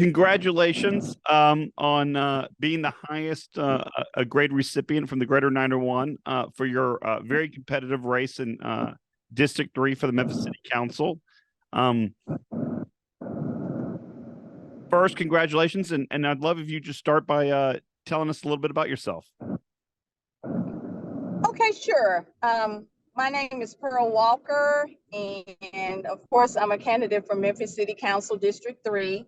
Congratulations on being the highest a grade recipient from the Greater 901 for your very competitive race in District 3 for the Memphis City Council. First, congratulations, and I'd love if you just start by telling us a little bit about yourself. Okay, sure. My name is Pearl Walker, and of course, I'm a candidate for Memphis City Council District 3.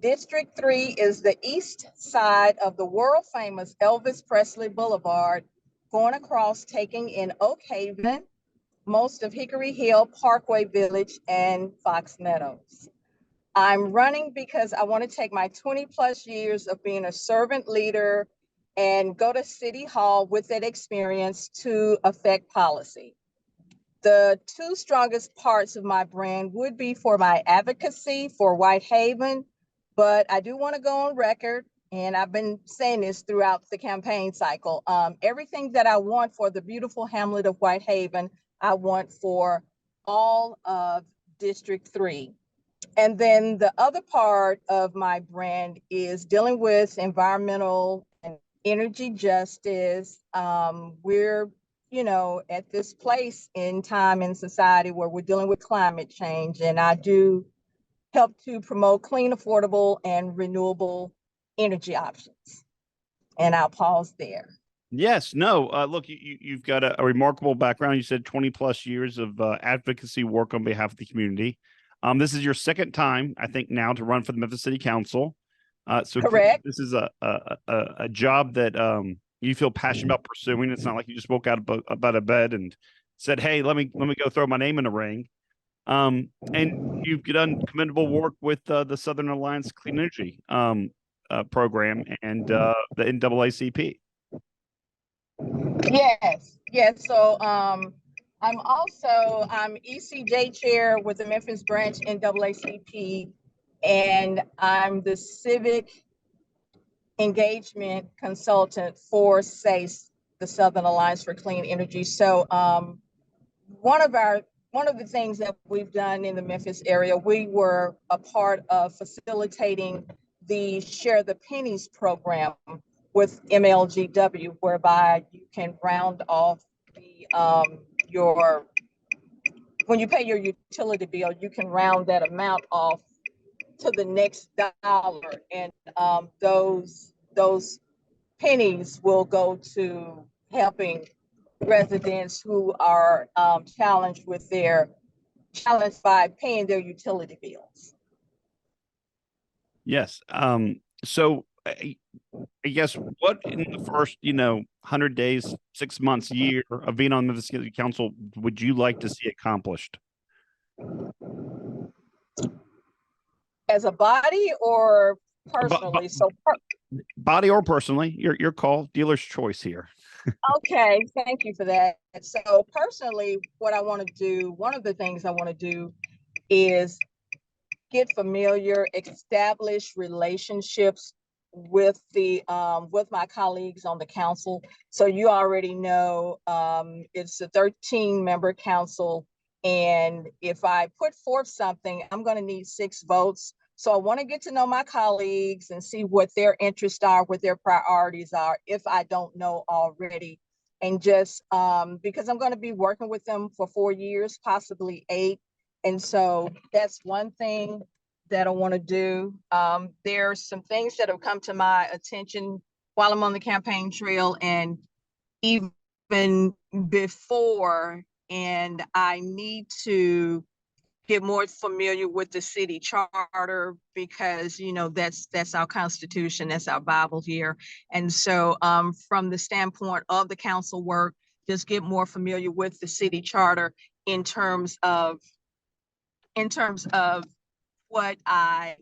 District 3 is the east side of the world famous Elvis Presley Boulevard, going across, taking in Oak Haven, most of Hickory Hill, Parkway Village, and Fox Meadows. I'm running because I want to take my 20 plus years of being a servant leader and go to City Hall with that experience to affect policy. The two strongest parts of my brand would be for my advocacy for Whitehaven, but I do want to go on record, and I've been saying this throughout the campaign cycle. Everything that I want for the beautiful hamlet of Whitehaven, I want for all of District 3. And then the other part of my brand is dealing with environmental and energy justice. We're, at this place in time in society where we're dealing with climate change, and I do help to promote clean, affordable, and renewable energy options. And I'll pause there. Yes, no, look, you've got a remarkable background. You said 20 plus years of advocacy work on behalf of the community. This is your second time, I think, now to run for the Memphis City Council. So correct. This is a job that you feel passionate about pursuing. It's not like you just woke out about a bed and said, "Hey, let me go throw my name in the ring." And you've done commendable work with the Southern Alliance Clean Energy program and the NAACP. Yes. So I'm ECJ chair with the Memphis branch NAACP, and I'm the civic engagement consultant for SACE, the Southern Alliance for Clean Energy. So one of the things that we've done in the Memphis area, we were a part of facilitating the Share the Pennies program with MLGW, whereby you can round off when you pay your utility bill, you can round that amount off to the next dollar, and those pennies will go to helping residents who are challenged by paying their utility bills. Yes. So I guess what in the first, 100 days, 6 months, year of being on the City Council would you like to see accomplished? As a body or personally? Body or personally, your call, dealer's choice here. Okay, thank you for that. So personally, one of the things I want to do is get familiar, establish relationships with my colleagues on the council. So you already know it's a 13-member council, and if I put forth something, I'm going to need 6 votes. So I want to get to know my colleagues and see what their interests are, what their priorities are, if I don't know already. And just because I'm going to be working with them for 4 years, possibly 8. And so that's one thing that I want to do. There's some things that have come to my attention while I'm on the campaign trail and even before, and I need to get more familiar with the city charter because that's our constitution, that's our Bible here. And so from the standpoint of the council work, just get more familiar with the city charter in terms of what a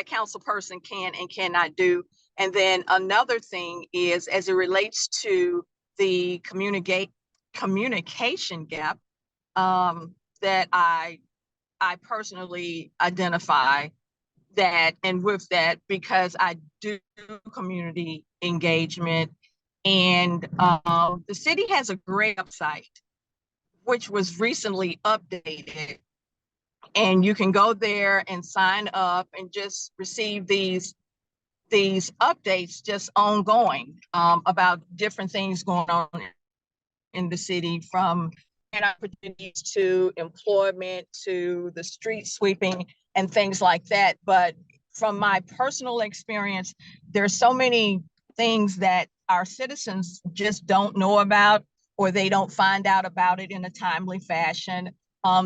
council person can and cannot do. And then another thing is, as it relates to the communication gap, that I personally identify that, and with that, because I do community engagement, and the city has a great website, which was recently updated, And you can go there and sign up and just receive these updates just ongoing about different things going on in the city, from opportunities to employment to the street sweeping and things like that. But from my personal experience, there's so many things that our citizens just don't know about, or they don't find out about it in a timely fashion.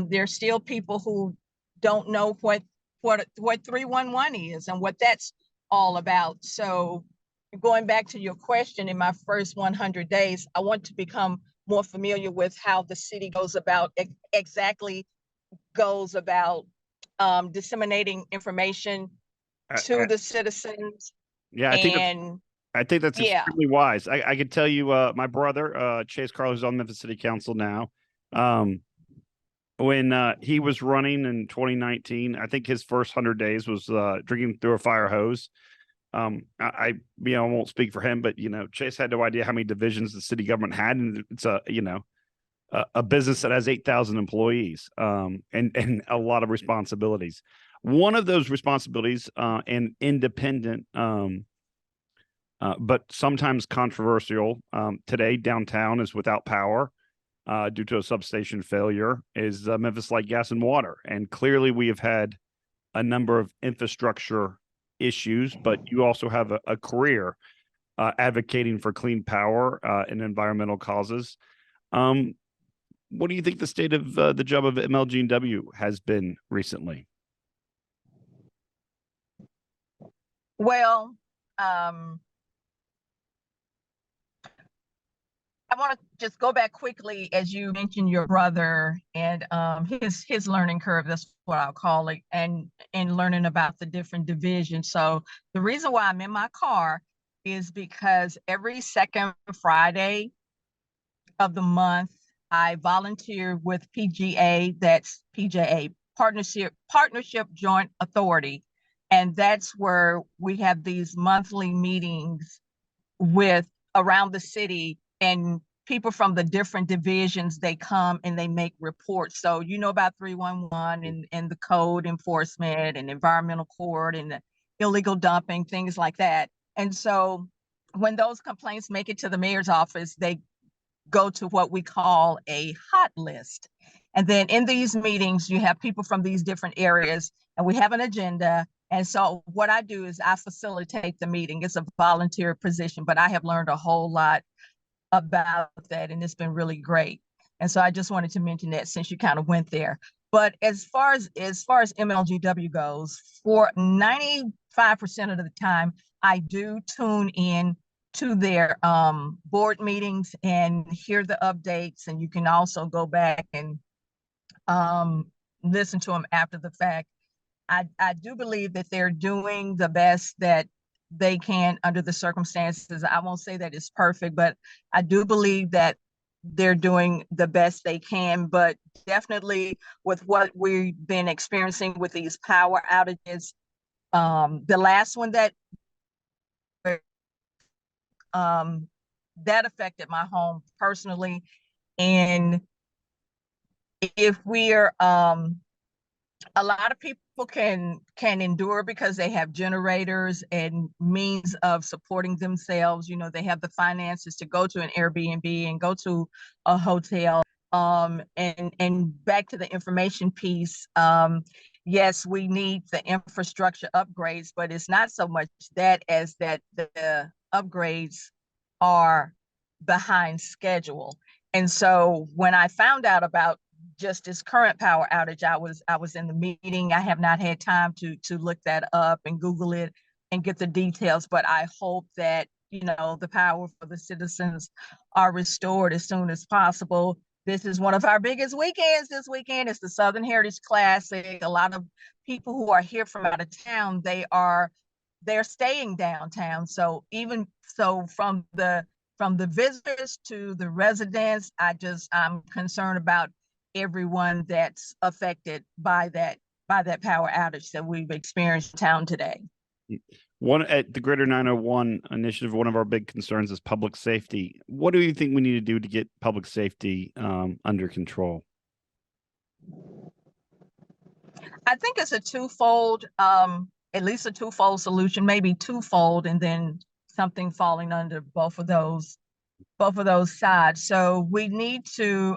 There's still people who don't know what 311 is and what that's all about. So going back to your question, in my first 100 days, I want to become more familiar with how the city goes about disseminating information to the citizens. Yeah, And I think that's yeah, extremely wise. I can tell you, my brother, Chase Carl, who's on Memphis City Council now. When he was running in 2019, I think his first 100 days was drinking through a fire hose. I won't speak for him, but Chase had no idea how many divisions the city government had, and it's a business that has 8,000 employees, and a lot of responsibilities. One of those responsibilities, and independent, but sometimes controversial, today downtown is without power due to a substation failure, is Memphis Light, Gas, and Water. And clearly we have had a number of infrastructure issues, but you also have a career advocating for clean power and environmental causes. What do you think the state of the job of MLG&W has been recently? well, I want to just go back quickly, as you mentioned your brother and his learning curve. That's what I'll call it, and learning about the different divisions. So the reason why I'm in my car is because every second Friday of the month, I volunteer with PGA. That's PJA, Partnership Joint Authority, and that's where we have these monthly meetings with around the city, and people from the different divisions, they come and they make reports. So about 311 and the code enforcement and environmental court and the illegal dumping, things like that. And so when those complaints make it to the mayor's office, they go to what we call a hot list. And then in these meetings, you have people from these different areas, and we have an agenda. And so what I do is I facilitate the meeting. It's a volunteer position, but I have learned a whole lot about that, and it's been really great. And so I just wanted to mention that since you kind of went there. But as far as MLGW goes, for 95% of the time, I do tune in to their board meetings and hear the updates. And you can also go back and listen to them after the fact. I do believe that they're doing the best that they can under the circumstances. I won't say that it's perfect, but I do believe that they're doing the best they can. But definitely with what we've been experiencing with these power outages, the last one that affected my home personally. And if we're a lot of people can endure because they have generators and means of supporting themselves. They have the finances to go to an Airbnb and go to a hotel. And back to the information piece. Yes, we need the infrastructure upgrades, but it's not so much that as that the upgrades are behind schedule. And so when I found out about just this current power outage, I was in the meeting. I have not had time to look that up and Google it and get the details, but I hope that the power for the citizens are restored as soon as possible. This is one of our biggest weekends this weekend. It's the Southern Heritage Classic. A lot of people who are here from out of town, they're staying downtown. So even so, from the visitors to the residents, I'm concerned about everyone that's affected by that power outage that we've experienced in town today. One at the Greater 901 initiative, one of our big concerns is public safety. What do you think we need to do to get public safety under control? I think it's a twofold, at least a twofold solution, maybe twofold, and then something falling under both of those sides. So we need to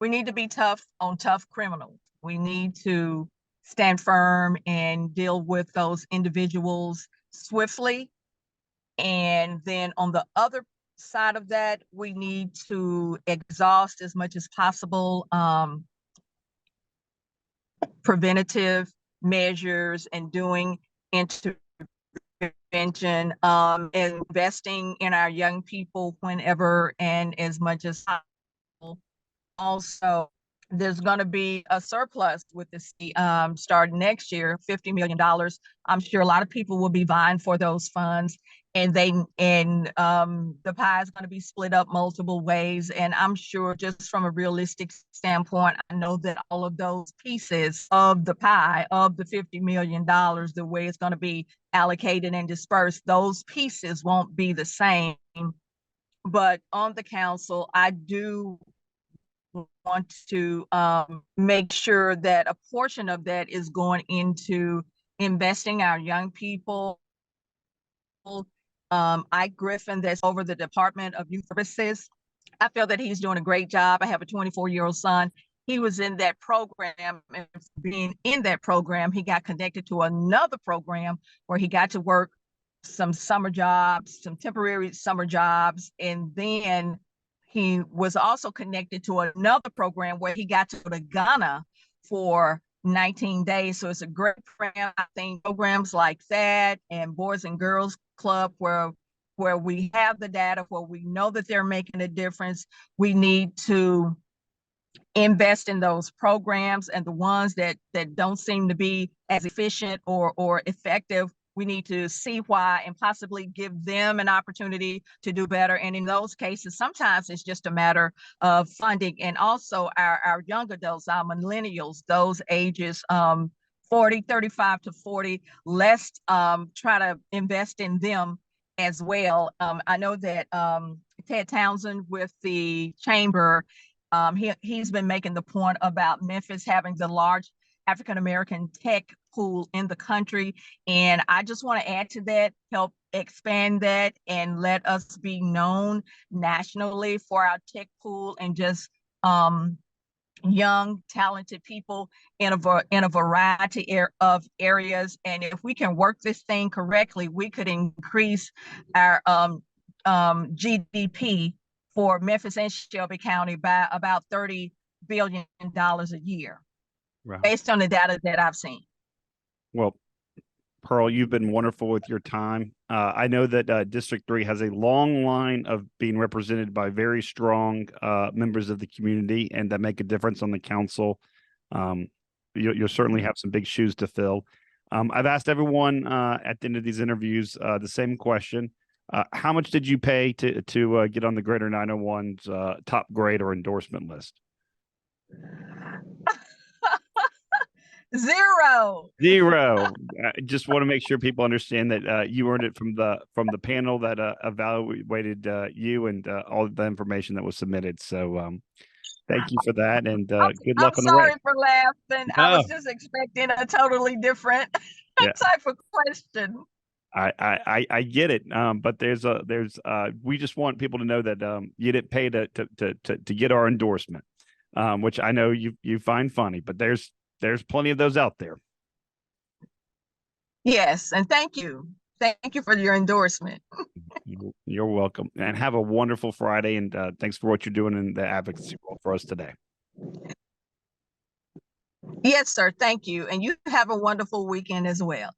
be tough on tough criminals. We need to stand firm and deal with those individuals swiftly. And then on the other side of that, we need to exhaust as much as possible preventative measures and doing intervention, investing in our young people whenever and as much as possible. Also, there's going to be a surplus with the city starting next year, $50 million. I'm sure a lot of people will be vying for those funds, and the pie is going to be split up multiple ways. And I'm sure, just from a realistic standpoint, I know that all of those pieces of the pie of the $50 million, the way it's going to be allocated and dispersed, those pieces won't be the same. But on the council, I do want to make sure that a portion of that is going into investing our young people. Ike Griffin, that's over the Department of Youth Services, I feel that he's doing a great job. I have a 24-year-old son. He was in that program, and being in that program, he got connected to another program where he got to work some summer jobs, some temporary summer jobs, and then he was also connected to another program where he got to go to Ghana for 19 days. So it's a great program. I think programs like that and Boys and Girls Club, where we have the data, where we know that they're making a difference, we need to invest in those programs. And the ones that don't seem to be as efficient or effective, we need to see why and possibly give them an opportunity to do better. And in those cases, sometimes it's just a matter of funding. And also our young adults, our millennials, those ages 35 to 40, let's try to invest in them as well. I know that Ted Townsend with the chamber, he's been making the point about Memphis having the large African-American tech pool in the country. And I just want to add to that, help expand that, and let us be known nationally for our tech pool and just young, talented people in a variety of areas. And if we can work this thing correctly, we could increase our GDP for Memphis and Shelby County by about $30 billion a year. Right. Based on the data that I've seen. Well, Pearl, you've been wonderful with your time. I know that District 3 has a long line of being represented by very strong members of the community and that make a difference on the council. You'll certainly have some big shoes to fill. I've asked everyone at the end of these interviews the same question. How much did you pay to get on the Greater 901's top grade or endorsement list? Zero. I just want to make sure people understand that you earned it from the panel that evaluated you and all the information that was submitted. So thank you for that, and good luck on the race. I'm sorry for laughing. No. I was just expecting a totally different type of question. I get it, but there's we just want people to know that you didn't pay to get our endorsement, which I know you find funny, but there's plenty of those out there. Yes, and thank you for your endorsement. You're welcome, and have a wonderful Friday, and thanks for what you're doing in the advocacy role for us today. Yes, sir. Thank you, and you have a wonderful weekend as well.